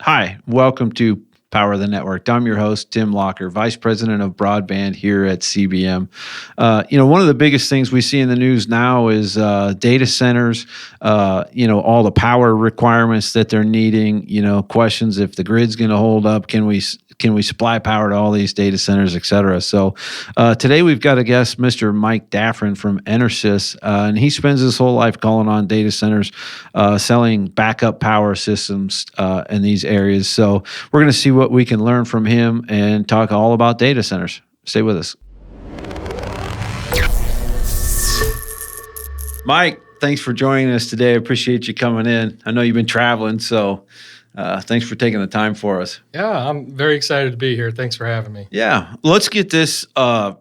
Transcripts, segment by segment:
Hi, welcome to Power the Network. I'm your host, Tim Locker, Vice President of Broadband here at CBM. One of the biggest things we see in the news now is data centers, all the power requirements that they're needing, questions if the grid's going to hold up, can we supply power to all these data centers, et cetera. So today we've got a guest, Mr. Mike Daffron from EnerSys, and he spends his whole life calling on data centers, selling backup power systems in these areas. So we're going to see what we can learn from him and talk all about data centers. Stay with us. Mike, thanks for joining us today. I appreciate you coming in. I know you've been traveling, so thanks for taking the time for us. Yeah, I'm very excited to be here. Thanks for having me. Yeah, let's get this right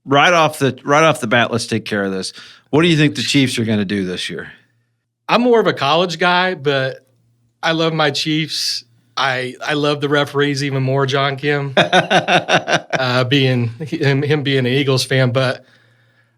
off the bat. Let's take care of this. What do you think the Chiefs are going to do this year? I'm more of a college guy, but I love my Chiefs. I love the referees even more, John Kim, being an Eagles fan. But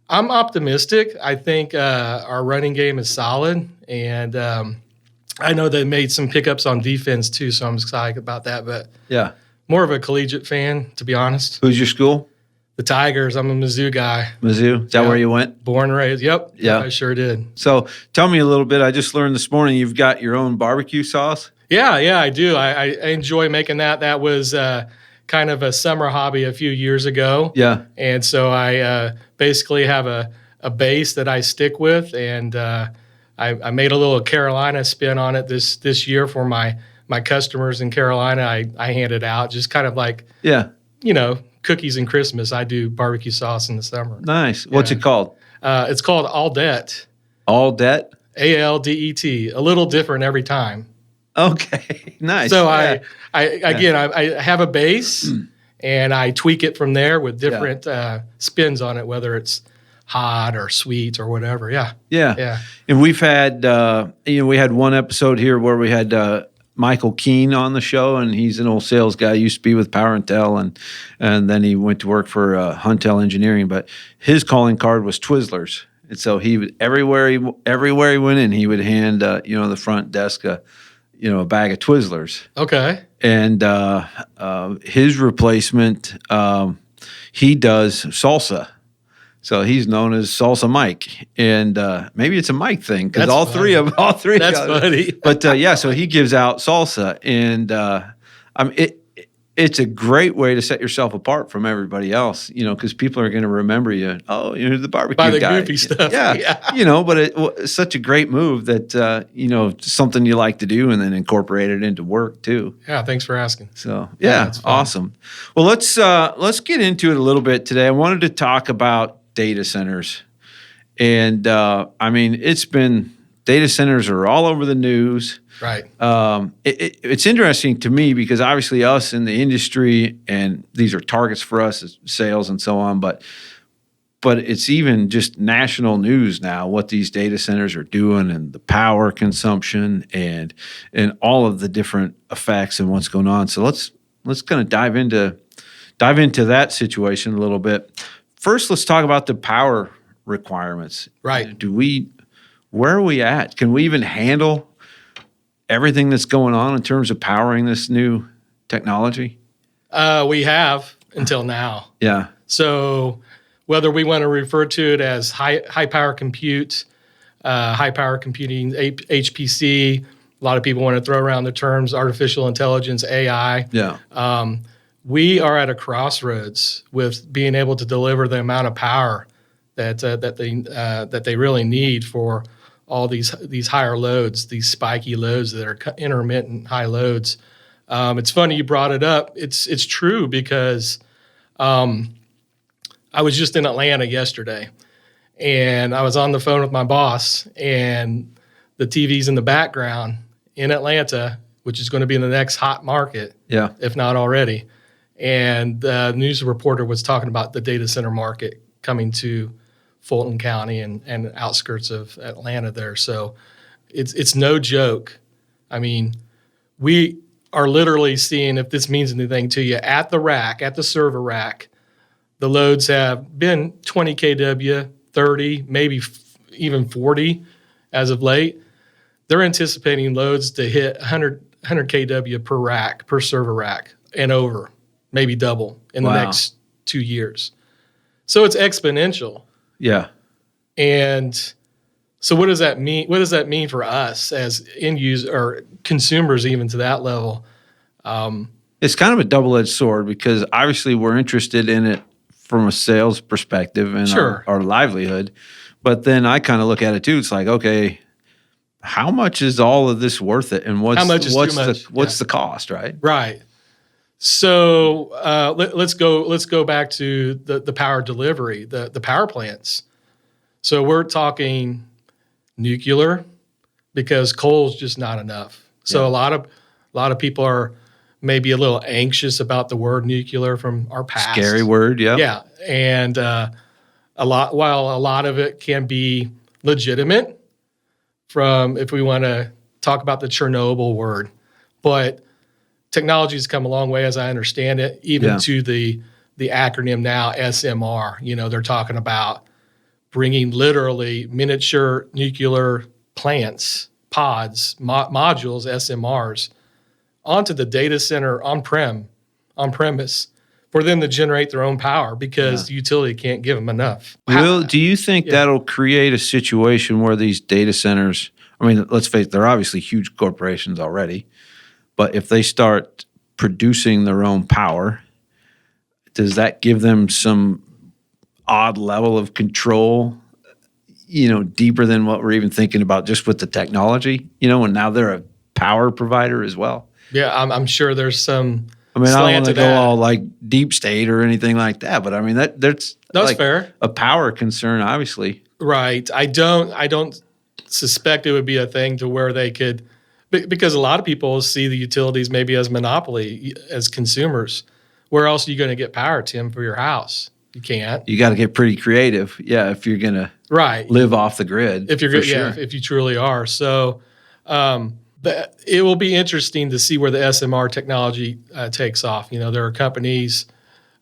I'm optimistic. I think our running game is solid, and I know they made some pickups on defense too, so I'm excited about that. But yeah, more of a collegiate fan, to be honest. Who's your school? The Tigers. I'm a Mizzou guy. Mizzou? Is that where you went? Born and raised. Yep. Yeah. I sure did. So tell me a little bit. I just learned this morning you've got your own barbecue sauce. Yeah, I do. I enjoy making that. That was kind of a summer hobby a few years ago. Yeah. And so I basically have a base that I stick with, and I made a little Carolina spin on it this year for my customers in Carolina. I hand it out, just kind of like, cookies and Christmas. I do barbecue sauce in the summer. Nice. What's it called? It's called Aldet. Aldet? Aldet. A little different every time. Okay, nice. So I have a base, and I tweak it from there with different spins on it, whether it's hot or sweet or whatever. Yeah. And we've had we had one episode here where we had Michael Keene on the show, and he's an old sales guy. Used to be with Power and Tel, and then he went to work for Huntel Engineering. But his calling card was Twizzlers, and so he would everywhere he went in, he would hand the front desk a bag of Twizzlers. Okay. And his replacement, he does salsa. So he's known as Salsa Mike, and maybe it's a Mike thing because all three. That's funny. But so he gives out salsa, and it's a great way to set yourself apart from everybody else. Because people are going to remember you. Oh, you're the barbecue by the guy. goofy stuff. Yeah. But it's such a great move that something you like to do, and then incorporate it into work too. Yeah. Thanks for asking. So yeah, awesome. Well, let's get into it a little bit today. I wanted to talk about data centers. And it's been, data centers are all over the news. Right. It's interesting to me because obviously us in the industry, and these are targets for us as sales and so on, but it's even just national news now, what these data centers are doing and the power consumption and all of the different effects and what's going on. So let's kind of dive into that situation a little bit. First, let's talk about the power requirements. Right. Where are we at? Can we even handle everything that's going on in terms of powering this new technology? We have until now. Yeah. So whether we want to refer to it as high power compute, high power computing, HPC, a lot of people want to throw around the terms artificial intelligence, AI. Yeah. We are at a crossroads with being able to deliver the amount of power that they really need for all these higher loads, these spiky loads that are intermittent high loads. It's funny you brought it up. It's true because I was just in Atlanta yesterday, and I was on the phone with my boss, and the TV's in the background in Atlanta, which is going to be in the next hot market, if not already. And the news reporter was talking about the data center market coming to Fulton County and outskirts of Atlanta there. So it's no joke. I mean, we are literally seeing, if this means anything to you, at the server rack, the loads have been 20 kW, 30, maybe even 40 as of late. They're anticipating loads to hit 100 kW per rack, per server rack, and over, maybe double in the Wow. next 2 years. So it's exponential. Yeah. And so what does that mean? What does that mean for us as end users or consumers, even to that level? It's kind of a double-edged sword because obviously we're interested in it from a sales perspective and Sure. our livelihood. But then I kind of look at it too. It's like, okay, how much is all of this worth it? And How much is too much? What's the cost, right? Right. So let's go back to the power delivery, the power plants. So we're talking nuclear because coal's just not enough. So Yeah. a lot of people are maybe a little anxious about the word nuclear from our past. Scary word, yeah. Yeah, and while a lot of it can be legitimate, from if we want to talk about the Chernobyl word, but technology has come a long way, as I understand it, even to the acronym now SMR. They're talking about bringing literally miniature nuclear plants, pods, modules, SMRs, onto the data center on-premise for them to generate their own power because the utility can't give them enough. Do you think that'll create a situation where these data centers, I mean, let's face it, they're obviously huge corporations already, but if they start producing their own power, does that give them some odd level of control, deeper than what we're even thinking about just with the technology, and now they're a power provider as well? Yeah, I'm sure there's some. I mean, I don't want to slant to go that. all like deep state or anything like that, but I mean that's like fair. a power concern, obviously. Right. I don't suspect it would be a thing to where they could, because a lot of people see the utilities maybe as monopoly as consumers. Where else are you going to get power, Tim, for your house? You can't. You got to get pretty creative, if you're gonna live off the grid. If you're for good, sure. if you truly are. So, it will be interesting to see where the SMR technology takes off. There are companies,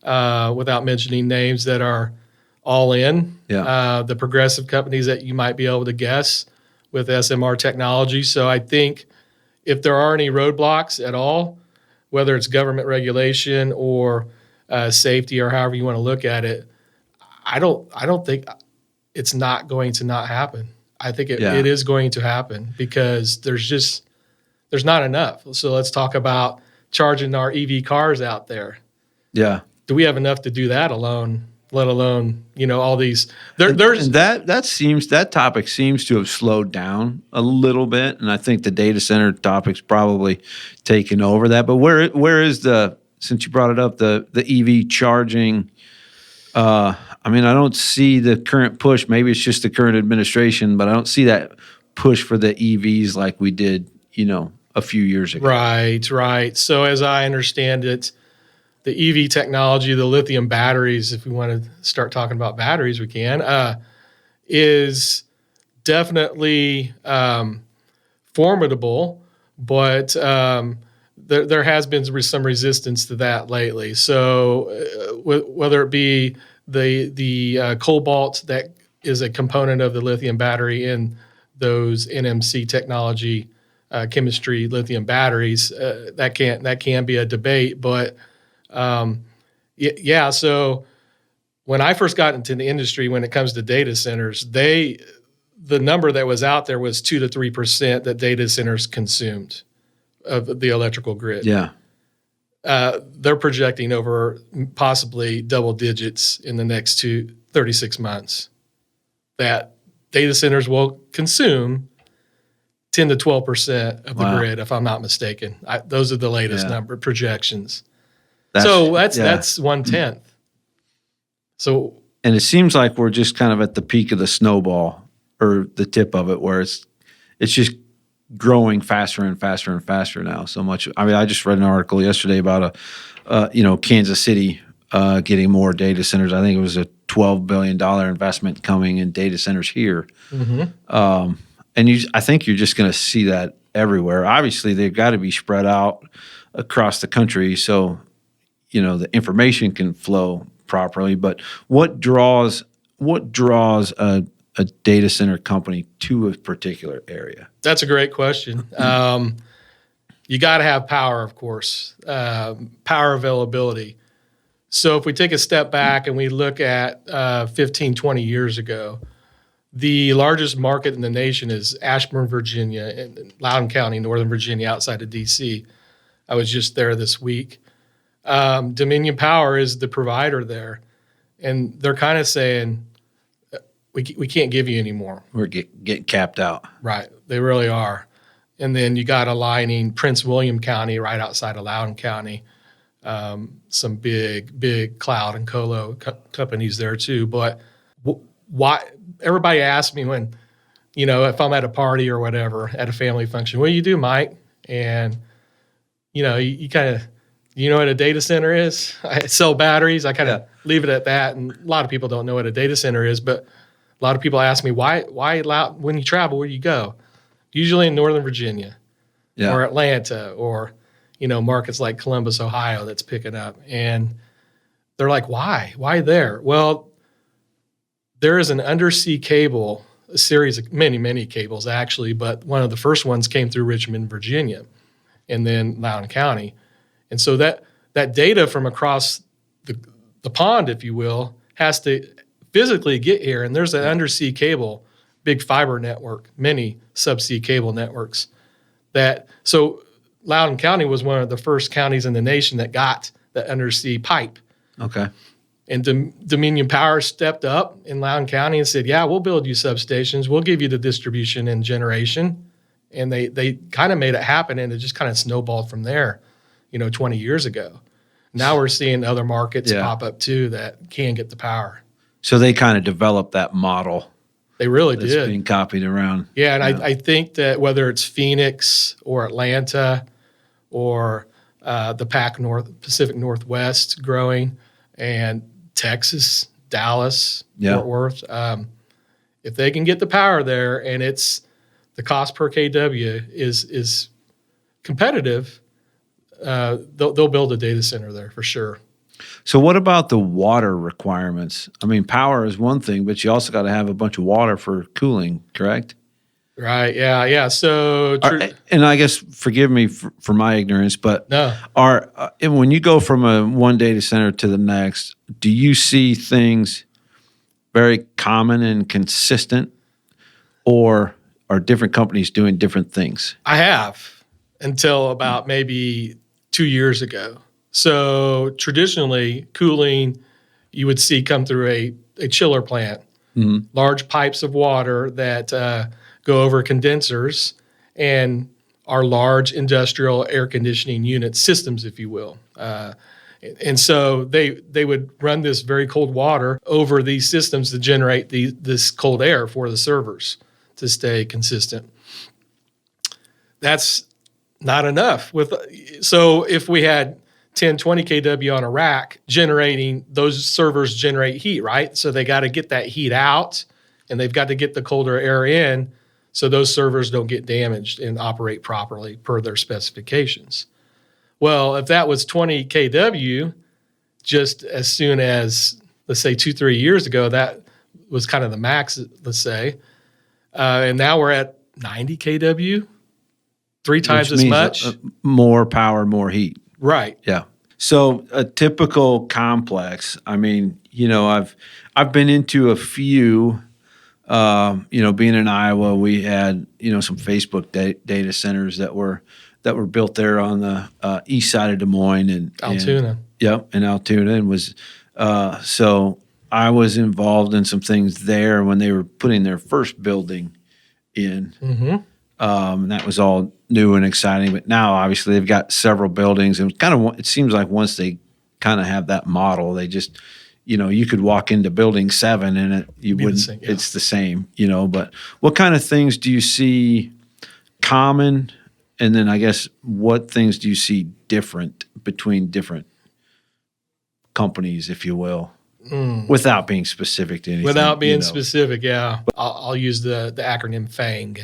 without mentioning names, that are all in. Yeah. The progressive companies that you might be able to guess with SMR technology. So I think if there are any roadblocks at all, whether it's government regulation or safety or however you want to look at it, I don't think it's not going to not happen. I think it is going to happen because there's not enough. So let's talk about charging our EV cars out there. Yeah. Do we have enough to do that alone? Let alone, all these. And that topic seems to have slowed down a little bit, and I think the data center topic's probably taken over that. But where is since you brought it up, the EV charging? I mean, I don't see the current push. Maybe it's just the current administration, but I don't see that push for the EVs like we did, a few years ago. Right. So as I understand it, the EV technology, the lithium batteries, if we want to start talking about batteries, we can, is definitely formidable, but there has been some resistance to that lately. So whether it be the cobalt that is a component of the lithium battery in those NMC technology chemistry lithium batteries, that can be a debate, but so when I first got into the industry, when it comes to data centers, the number that was out there was 2 to 3% that data centers consumed of the electrical grid. Yeah. They're projecting over possibly double digits in the next 36 months that data centers will consume 10 to 12% of the grid, if I'm not mistaken. Those are the latest number projections. That's 1/10. So, and it seems like we're just kind of at the peak of the snowball or the tip of it, where it's just growing faster and faster and faster now. So much. I mean, I just read an article yesterday about Kansas City getting more data centers. I think it was a $12 billion investment coming in data centers here. Mm-hmm. I think you're just going to see that everywhere. Obviously, they've got to be spread out across the country, so the information can flow properly. But what draws a data center company to a particular area? That's a great question. You got to have power, of course, power availability. So if we take a step back and we look at 15, 20 years ago, the largest market in the nation is Ashburn, Virginia, in Loudoun County, Northern Virginia, outside of D.C. I was just there this week. Dominion Power is the provider there, and they're kind of saying, we can't give you any more. We're getting capped out. Right, they really are. And then you got aligning Prince William County right outside of Loudoun County. Some big cloud and colo companies there too. But why? Everybody asks me when, if I'm at a party or whatever, at a family function, what do you do, Mike? And, you kind of, what a data center is? I sell batteries. I kind of leave it at that. And a lot of people don't know what a data center is, but a lot of people ask me, why when you travel, where do you go? Usually in Northern Virginia or Atlanta or, markets like Columbus, Ohio that's picking up. And they're like, why? Why there? Well, there is an undersea cable, a series of many cables actually, but one of the first ones came through Richmond, Virginia, and then Loudoun County. And so that data from across the pond, if you will, has to physically get here. And there's an undersea cable, big fiber network, many subsea cable networks. So Loudoun County was one of the first counties in the nation that got the undersea pipe. Okay. And Dominion Power stepped up in Loudoun County and said, yeah, we'll build you substations. We'll give you the distribution and generation. And they kind of made it happen, and it just kind of snowballed from there, 20 years ago. Now we're seeing other markets pop up too that can get the power. So they kind of developed that model. They really that's did. Being copied around. Yeah, and I think that whether it's Phoenix or Atlanta or the Pacific Northwest growing, and Texas, Dallas, Fort Worth, if they can get the power there and it's the cost per kW is competitive, they'll build a data center there for sure. So what about the water requirements? I mean, power is one thing, but you also got to have a bunch of water for cooling, correct? Right. Yeah. So, and I guess forgive me for my ignorance, but no. And when you go from one data center to the next, do you see things very common and consistent, or are different companies doing different things? I have until about maybe 2 years ago. So traditionally, cooling you would see come through a chiller plant, large pipes of water that go over condensers and are large industrial air conditioning unit systems, if you will. And so they would run this very cold water over these systems to generate this cold air for the servers to stay consistent. That's not enough. So if we had 10, 20 kW on a rack generating, those servers generate heat, right? So they got to get that heat out, and they've got to get the colder air in so those servers don't get damaged and operate properly per their specifications. Well, if that was 20 kW, just as soon as, let's say, 2-3 years ago, that was kind of the max, let's say. And now we're at 90 kW, 3 times as much. More power, more heat. Right. Yeah. So a typical complex, I mean, I've been into a few, being in Iowa, we had, some Facebook data centers that were built there on the east side of Des Moines and Altoona. And Altoona, and was so I was involved in some things there when they were putting their first building in. Mm-hmm. And that was all new and exciting. But now, obviously, they've got several buildings, and it seems like once they kind of have that model, they just, you could walk into Building 7 and it's the same, But what kind of things do you see common? And then I guess what things do you see different between different companies, if you will, without being specific to anything? Without being specific, yeah. I'll use the acronym FANG.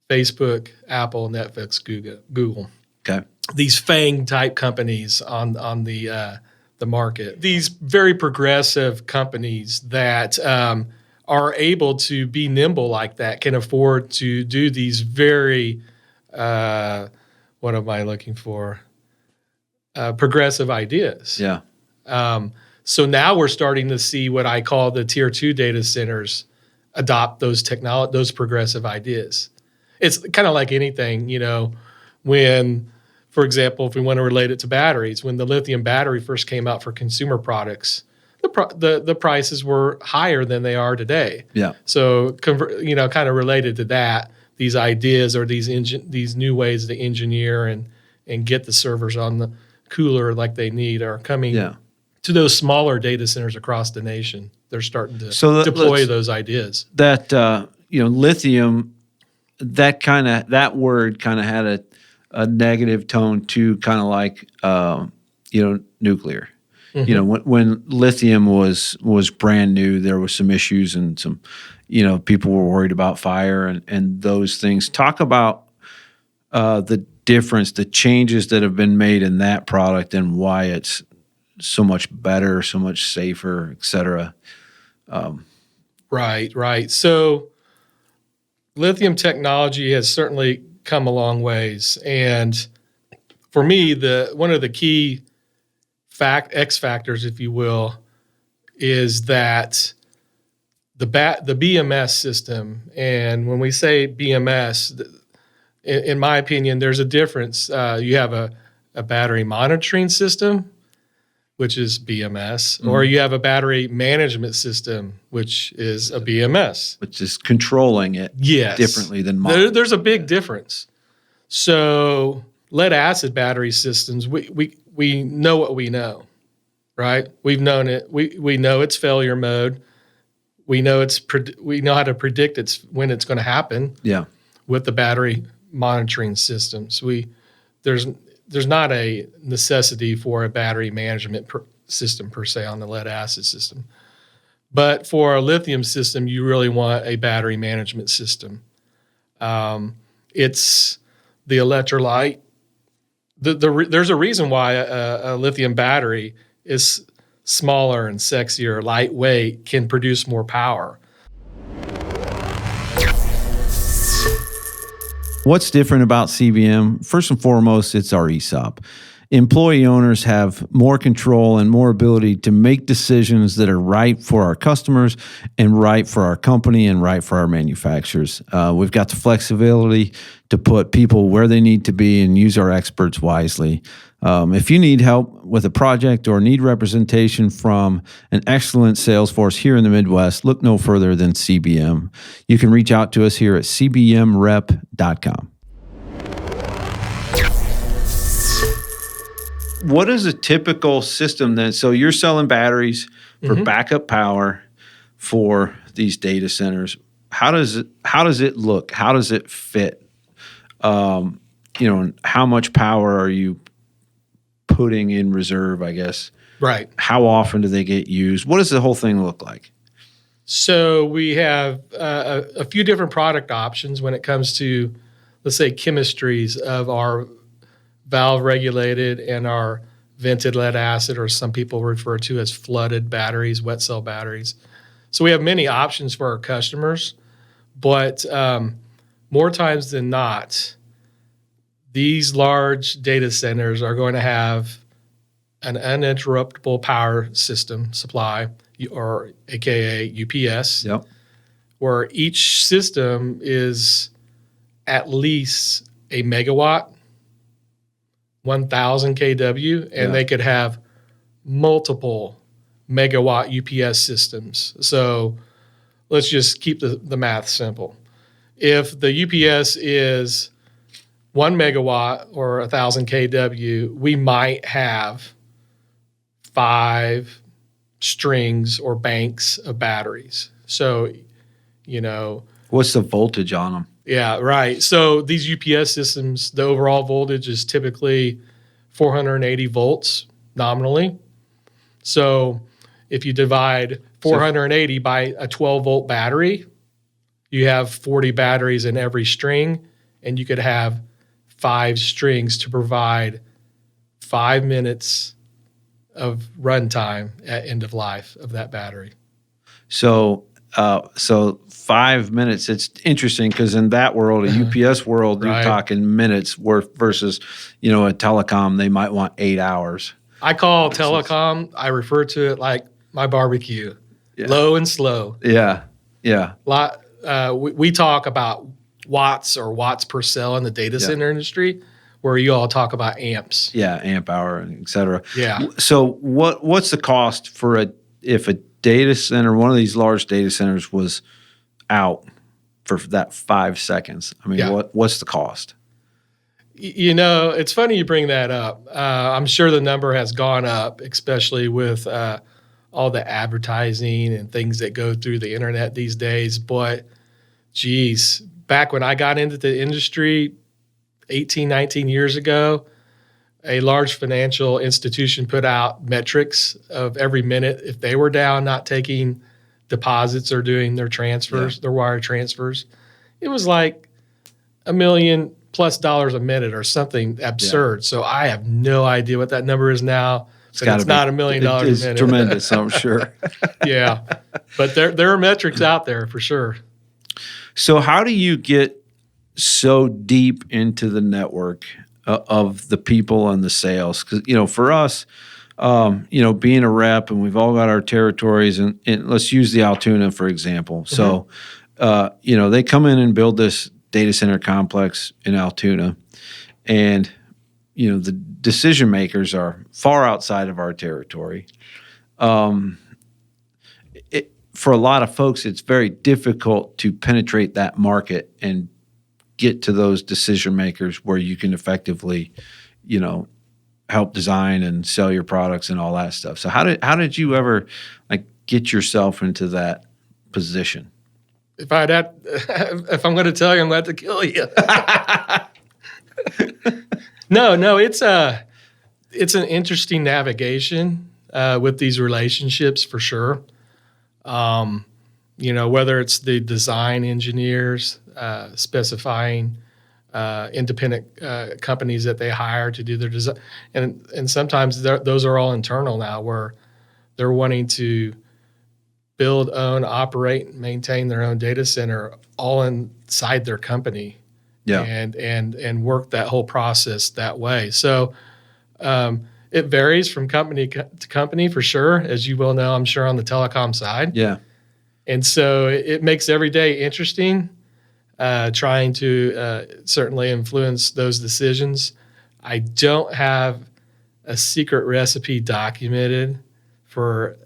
Facebook, Apple, Netflix, Google. Okay. These FANG type companies on the market. These very progressive companies that are able to be nimble like that, can afford to do these very what am I looking for? Progressive ideas. Yeah. So now we're starting to see what I call the tier 2 data centers adopt those progressive ideas. It's kind of like anything, when, for example, if we want to relate it to batteries, when the lithium battery first came out for consumer products, the prices were higher than they are today. Yeah. So, kind of related to that, these ideas or these new ways to engineer and get the servers on the cooler like they need are coming to those smaller data centers across the nation. They're starting to deploy those ideas. That lithium, that word kind of had a negative tone too, kind of like nuclear. Mm-hmm. When lithium was brand new, there was some issues and some, people were worried about fire and those things. Talk about the difference, the changes that have been made in that product and why it's so much better, so much safer, et cetera. Right. So lithium technology has certainly come a long ways. And for me, one of the key X factors, if you will, is that the BMS system. And when we say BMS, in my opinion, there's a difference. You have a battery monitoring system, which is BMS, or you have a battery management system, which is a BMS. Which is controlling it differently than monitoring. There's a big difference. So lead acid battery systems, we know what we know, right? We've known it. We know it's failure mode. We know how to predict when it's going to happen. Yeah. With the battery monitoring systems, there's not a necessity for a battery management system per se on the lead acid system. But for a lithium system, you really want a battery management system. It's the electrolyte. There's a reason why a lithium battery is smaller and sexier, lightweight, can produce more power. What's different about CBM? First and foremost, it's our ESOP. Employee owners have more control and more ability to make decisions that are right for our customers and right for our company and right for our manufacturers. We've got the flexibility to put people where they need to be and use our experts wisely. If you need help with a project or need representation from an excellent sales force here in the Midwest, look no further than CBM. You can reach out to us here at cbmrep.com. What is a typical system then? So you're selling batteries for backup power for these data centers. How does it look? How does it fit? And how much power are you putting in reserve, I guess? Right. How often do they get used? What does the whole thing look like? So we have a few different product options when it comes to, let's say, chemistries of our valve regulated and our vented lead acid, or some people refer to as flooded batteries, wet cell batteries. So we have many options for our customers, but more times than not, these large data centers are going to have an uninterruptible power system supply, or AKA UPS, where each system is at least a megawatt, 1,000 kW, and they could have multiple megawatt UPS systems. So let's just keep the math simple. If the UPS is 1 megawatt or 1,000 kW, we might have 5 strings or banks of batteries. So, what's the voltage on them? Yeah, right. So these UPS systems, the overall voltage is typically 480 volts nominally. So if you divide 480 by a 12-volt battery, you have 40 batteries in every string, and you could have 5 strings to provide 5 minutes of runtime at end of life of that battery. So So 5 minutes. It's interesting because in that world, a UPS world, Right. you're talking minutes worth versus, a telecom, they might want 8 hours. I call telecom, I refer to it like my barbecue, low and slow. Yeah. Yeah. We talk about watts or watts per cell in the data center industry, where you all talk about amps. Yeah. Amp hour and et cetera. Yeah. So what's the cost for if a data center, one of these large data centers was out for that 5 seconds? I mean, what's the cost? It's funny you bring that up. I'm sure the number has gone up, especially with all the advertising and things that go through the internet these days. But geez, back when I got into the industry 18, 19 years ago, a large financial institution put out metrics of every minute if they were down, not taking deposits or doing their transfers, their wire transfers. It was like $1 million+ a minute or something absurd. So I have no idea what that number is now. But it's not $1 million a minute. It's tremendous, I'm sure. Yeah, but there are metrics out there for sure. So how do you get so deep into the network of the people and the sales? Because, for us, being a rep, and we've all got our territories, and let's use the Altoona, for example. So, they come in and build this data center complex in Altoona, and, the decision makers are far outside of our territory. For a lot of folks, it's very difficult to penetrate that market and get to those decision makers where you can effectively, help design and sell your products and all that stuff. So how did you ever get yourself into that position? If I'm going to tell you, I'm going to kill you. No, it's an interesting navigation with these relationships for sure. Whether it's the design engineers specifying independent companies that they hire to do their design, and sometimes those are all internal now, where they're wanting to build, own, operate, and maintain their own data center all inside their company. Yeah. And work that whole process that way. So it varies from company to company for sure, as you well know, I'm sure, on the telecom side. Yeah. And so it makes every day interesting, trying to certainly influence those decisions. I don't have a secret recipe documented for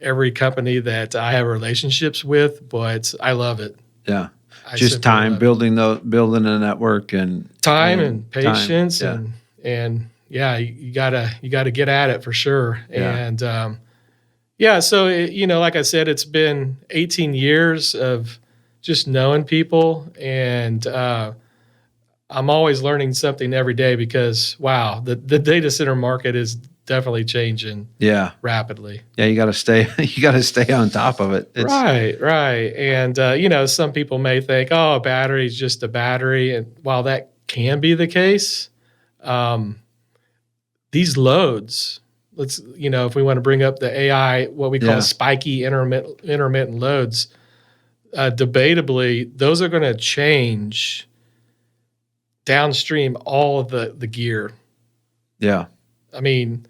every company that I have relationships with, but I love it. Yeah. Just time building a network and patience time. and you gotta get at it for sure. Yeah. And so like I said, it's been 18 years of just knowing people, and I'm always learning something every day because wow, the data center market is definitely changing. Yeah. Rapidly. Yeah, you got to stay on top of it. Right. And some people may think, oh, a battery is just a battery, and while that can be the case, these loads, if we want to bring up the AI, what we call spiky intermittent loads, debatably, those are going to change downstream all of the gear. Yeah. I mean,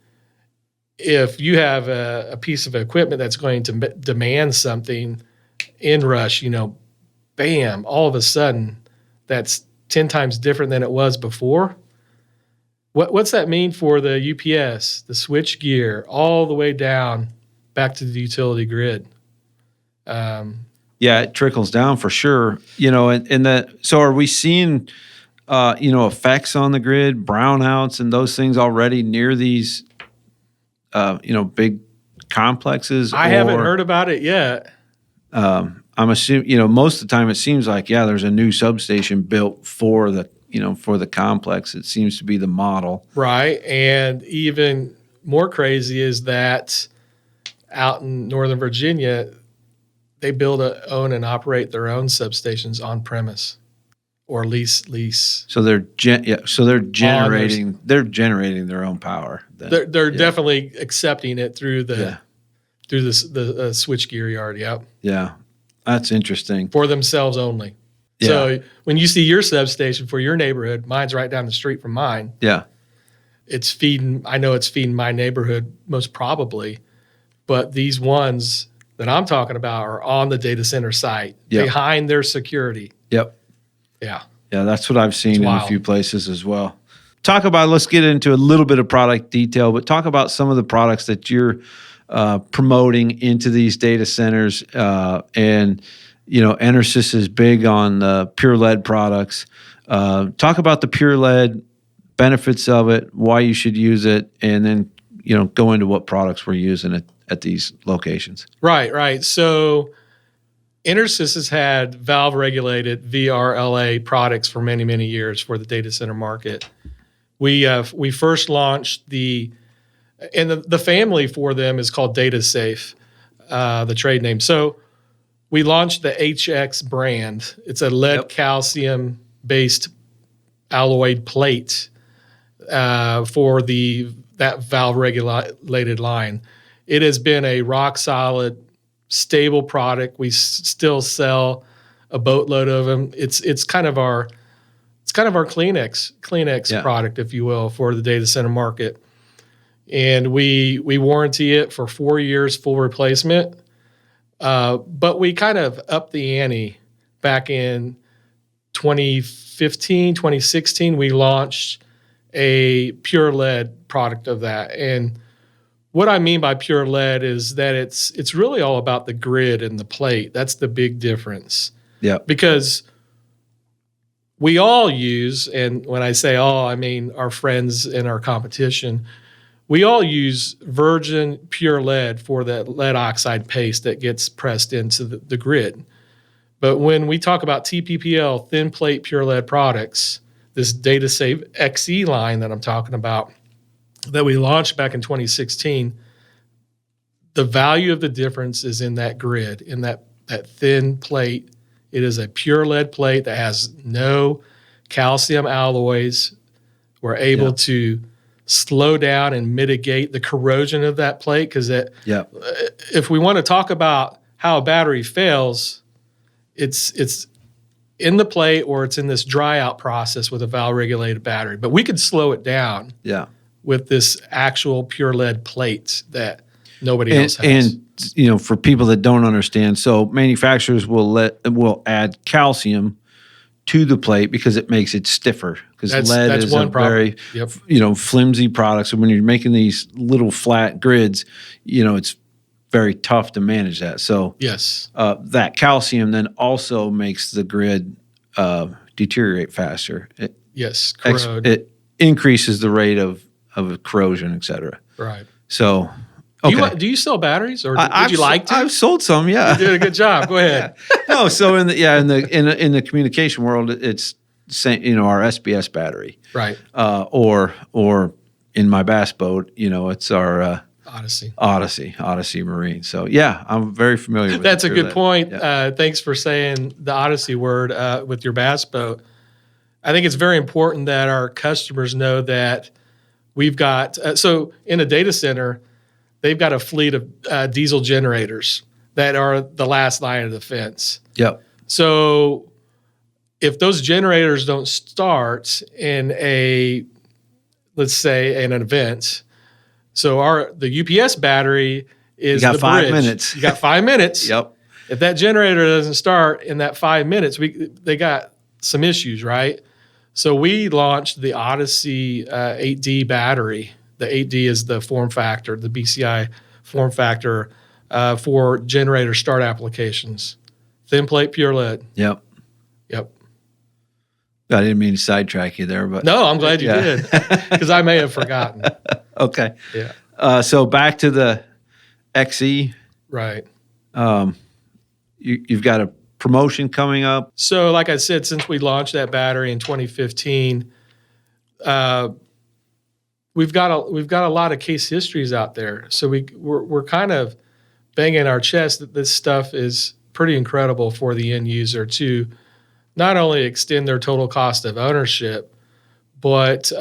if you have a piece of equipment that's going to demand something in rush, bam, all of a sudden that's 10 times different than it was before. What's that mean for the UPS, the switch gear, all the way down back to the utility grid? It trickles down for sure. So are we seeing, effects on the grid, brownouts and those things already near these, big complexes? I haven't heard about it yet. I'm assuming, most of the time it seems like, there's a new substation built for the complex. It seems to be the model. Right. And even more crazy is that out in Northern Virginia, they build, own, and operate their own substations on premise or lease. So they're generating their own power. They're definitely accepting it through the switchgear yard. Yep. Yeah. That's interesting. for themselves only. Yeah. So when you see your substation for your neighborhood, mine's right down the street from mine. Yeah. I know it's feeding my neighborhood most probably, but these ones that I'm talking about are on the data center site behind their security. Yep. Yeah. Yeah, that's what I've seen in a wild. few places as well. Let's get into a little bit of product detail, but talk about some of the products that you're promoting into these data centers. And, EnerSys is big on pure lead products. Talk about the pure lead, benefits of it, why you should use it, and then, go into what products we're using at these locations. Right. So EnerSys has had valve-regulated VRLA products for many, many years for the data center market. We first launched the family for them is called Data Safe, the trade name. So we launched the HX brand. It's a lead calcium based alloyed plate for that valve regulated line. It has been a rock solid, stable product. We still sell a boatload of them. It's kind of our Kleenex product, if you will, for the data center market. And we warranty it for 4 years, full replacement. But we kind of upped the ante back in 2015, 2016. We launched a pure lead product of that. And what I mean by pure lead is that it's really all about the grid and the plate. That's the big difference. Yeah. Because we all use, and when I say all, I mean our friends in our competition, we all use virgin pure lead for that lead oxide paste that gets pressed into the grid. But when we talk about TPPL, thin plate pure lead products, this DataSafe XE line that I'm talking about, that we launched back in 2016, the value of the difference is in that grid, in that thin plate. It is a pure lead plate that has no calcium alloys. We're able to slow down and mitigate the corrosion of that plate because if we want to talk about how a battery fails, it's in the plate or it's in this dry out process with a valve regulated battery. But we could slow it down with this actual pure lead plate that nobody else has. And for people that don't understand, so manufacturers will add calcium to the plate because it makes it stiffer. Because lead is a very flimsy product. So when you're making these little flat grids, it's very tough to manage that. So that calcium then also makes the grid deteriorate faster. Corrode. It increases the rate of corrosion, et cetera. Right. So, do you sell batteries, or would you like to? I've sold some. Yeah, you did a good job. Go ahead. No, so in the communication world, it's our SBS battery, right? Or in my bass boat, it's our Odyssey Marine. So I'm very familiar with That's a good point. Thanks for saying the Odyssey word with your bass boat. I think it's very important that our customers know that we've got, so in a data center, they've got a fleet of diesel generators that are the last line of defense. Yep. So if those generators don't start in let's say an event, so the UPS battery is the bridge. 5 minutes. You got 5 minutes. Yep. If that generator doesn't start in that 5 minutes, they got some issues, right? So we launched the Odyssey 8D battery. The 8D is the form factor, the BCI form factor for generator start applications. Thin plate pure lead. Yep. I didn't mean to sidetrack you there, but no, I'm glad you did because I may have forgotten. Okay. Yeah. So back to the XE. Right. You've got a promotion coming up. So, like I said, since we launched that battery in 2015, we've got a lot of case histories out there. So we're kind of banging our chest that this stuff is pretty incredible for the end user to not only extend their total cost of ownership, but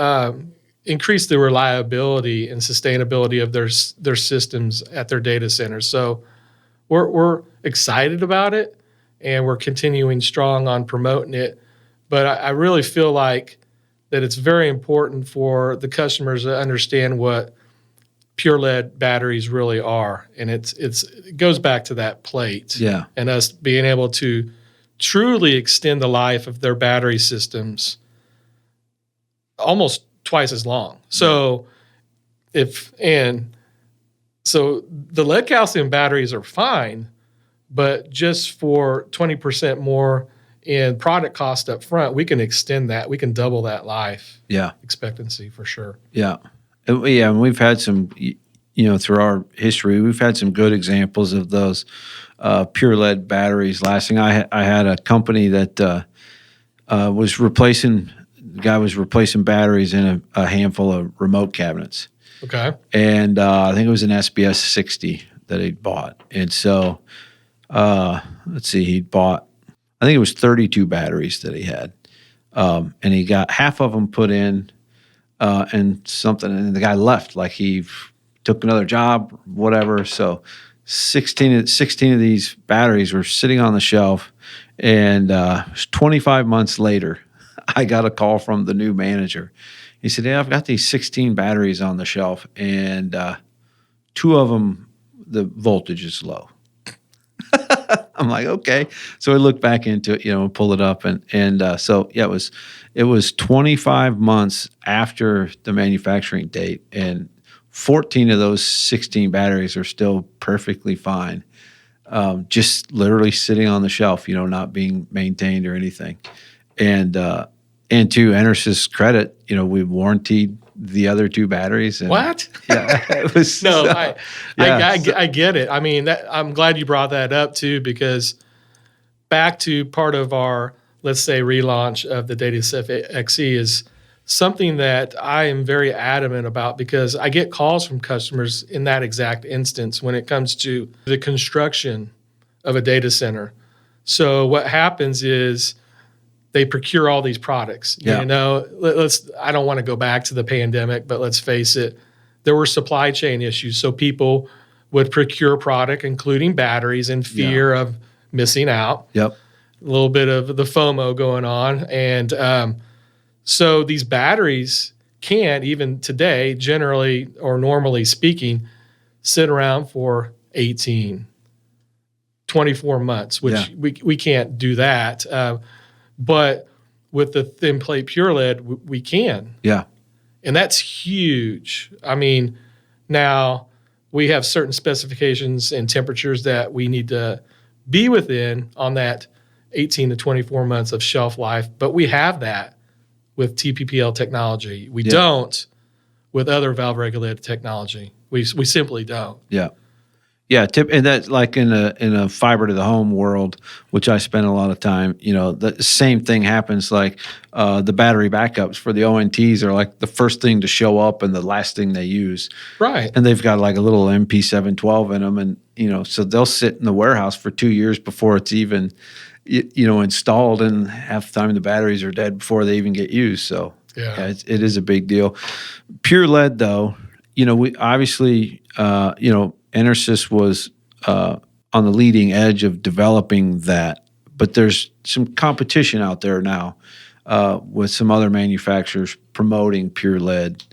increase the reliability and sustainability of their systems at their data centers. So we're excited about it. and we're continuing strong on promoting it. But I really feel like that it's very important for the customers to understand what pure lead batteries really are. And it goes back to that plate. Yeah. And us being able to truly extend the life of their battery systems almost twice as long. So so the lead calcium batteries are fine, but just for 20% more in product cost up front, we can extend that. We can double that life expectancy for sure. Yeah. And we've had some, through our history, we've had some good examples of those pure lead batteries lasting. I had a company that was replacing batteries in a handful of remote cabinets. Okay. And I think it was an SBS 60 that he'd bought. And so, let's see, I think it was 32 batteries that he had. And he got half of them put in and the guy left, like he took another job, whatever. So 16 of these batteries were sitting on the shelf. And 25 months later, I got a call from the new manager. He said, "Yeah, I've got these 16 batteries on the shelf, and 2 of them, the voltage is low." I'm like, okay. So I looked back into it, and pull it up, and so yeah, it was 25 months after the manufacturing date, and 14 of those 16 batteries are still perfectly fine, just literally sitting on the shelf, not being maintained or anything, and to EnerSys' credit, we warrantied the other 2 batteries. And, what? Yeah, it was I get it. I mean, I'm glad you brought that up too, because back to part of our, let's say, relaunch of the DataSafe XE is something that I am very adamant about, because I get calls from customers in that exact instance when it comes to the construction of a data center. So what happens is they procure all these products. Yeah. I don't want to go back to the pandemic, but let's face it, there were supply chain issues. So people would procure product, including batteries, in fear of missing out. Yep. A little bit of the FOMO going on. And so these batteries can't, even today, generally or normally speaking, sit around for 18, 24 months, which we can't do that. But with the thin plate pure lead, we can. Yeah. And that's huge. I mean, now we have certain specifications and temperatures that we need to be within on that 18 to 24 months of shelf life, but we have that with TPPL technology. We don't with other valve regulated technology. We simply don't. Yeah. Yeah, and that's like in a fiber to the home world, which I spend a lot of time. The same thing happens. Like the battery backups for the ONTs are like the first thing to show up and the last thing they use. Right. And they've got like a little MP712 in them, and so they'll sit in the warehouse for 2 years before it's even installed, and half the time the batteries are dead before they even get used. So it is a big deal. Pure lead, though, we obviously EnerSys was on the leading edge of developing that, but there's some competition out there now with some other manufacturers promoting pure lead.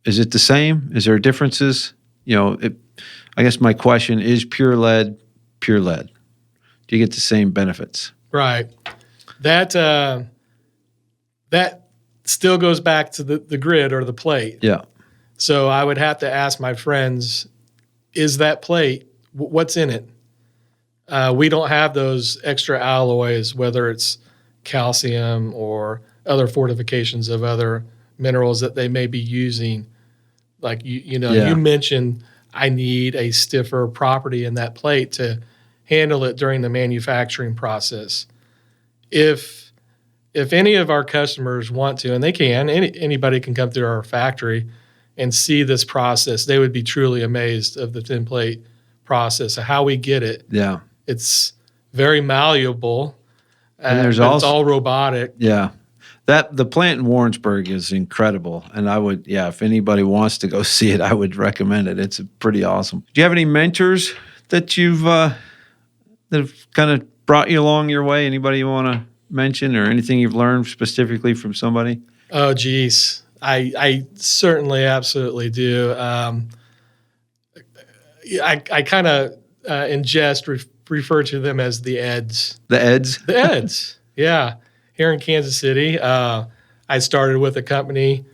Is it the same? Is there differences? I guess my question is: pure lead? Do you get the same benefits? Right. That still goes back to the grid or the plate. Yeah. So I would have to ask my friends, is that plate, what's in it? We don't have those extra alloys, whether it's calcium or other fortifications of other minerals that they may be using. Like, you mentioned, I need a stiffer property in that plate to handle it during the manufacturing process. If any of our customers want to, and they can, anybody can come through our factory and see this process, they would be truly amazed of the thin plate process, of how we get it. Yeah. It's very malleable, and it's all robotic. Yeah. The plant in Warrensburg is incredible, and I would, if anybody wants to go see it, I would recommend it. It's pretty awesome. Do you have any mentors that you've that have kind of brought you along your way? Anybody you want to mention, or anything you've learned specifically from somebody? Oh, geez. I certainly absolutely do. I kind of in jest refer to them as the Eds. The Eds? The Eds, yeah. Here in Kansas City, I started with a company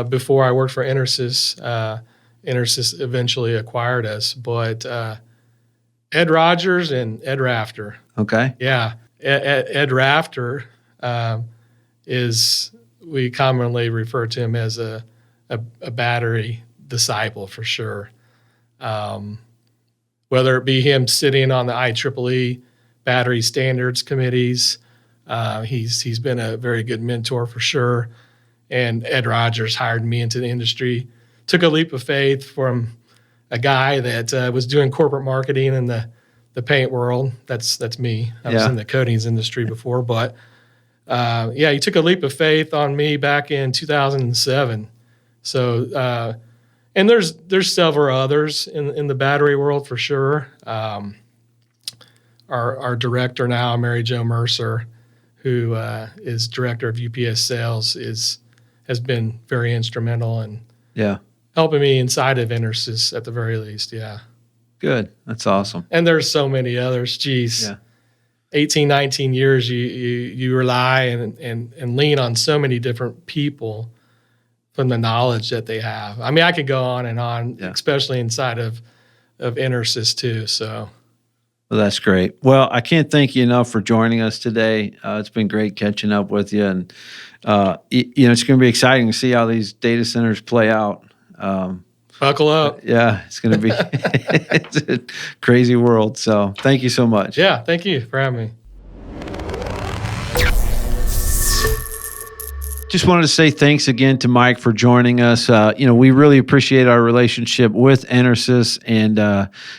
before I worked for EnerSys. EnerSys eventually acquired us, but Ed Rogers and Ed Rafter. Okay. Yeah. Ed Rafter we commonly refer to him as a battery disciple for sure. Whether it be him sitting on the IEEE battery standards committees, he's been a very good mentor for sure. And Ed Rogers hired me into the industry. Took a leap of faith from a guy that was doing corporate marketing in the paint world. That's me. I was in the coatings industry before, but he took a leap of faith on me back in 2007. So, and there's several others in the battery world for sure. Our director now, Mary Jo Mercer, who is director of UPS sales, has been very instrumental in helping me inside of EnerSys at the very least. Yeah. Good. That's awesome. And there's so many others. Geez. 18, 19 years, you rely and lean on so many different people from the knowledge that they have. I mean, I could go on and on, especially inside of EnerSys too. So, well, that's great. Well, I can't thank you enough for joining us today. It's been great catching up with you, and it's going to be exciting to see how these data centers play out. Buckle up. Yeah, it's going to be it's a crazy world. So thank you so much. Yeah, thank you for having me. Just wanted to say thanks again to Mike for joining us. We really appreciate our relationship with EnerSys, and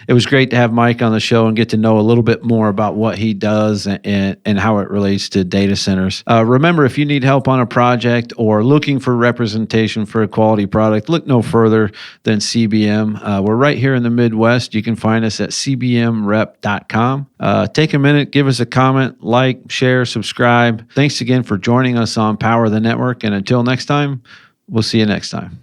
it was great to have Mike on the show and get to know a little bit more about what he does and how it relates to data centers. Remember, if you need help on a project or looking for representation for a quality product, look no further than CBM. We're right here in the Midwest. You can find us at cbmrep.com. Take a minute, give us a comment, like, share, subscribe. Thanks again for joining us on Power the Network. And until next time, we'll see you next time.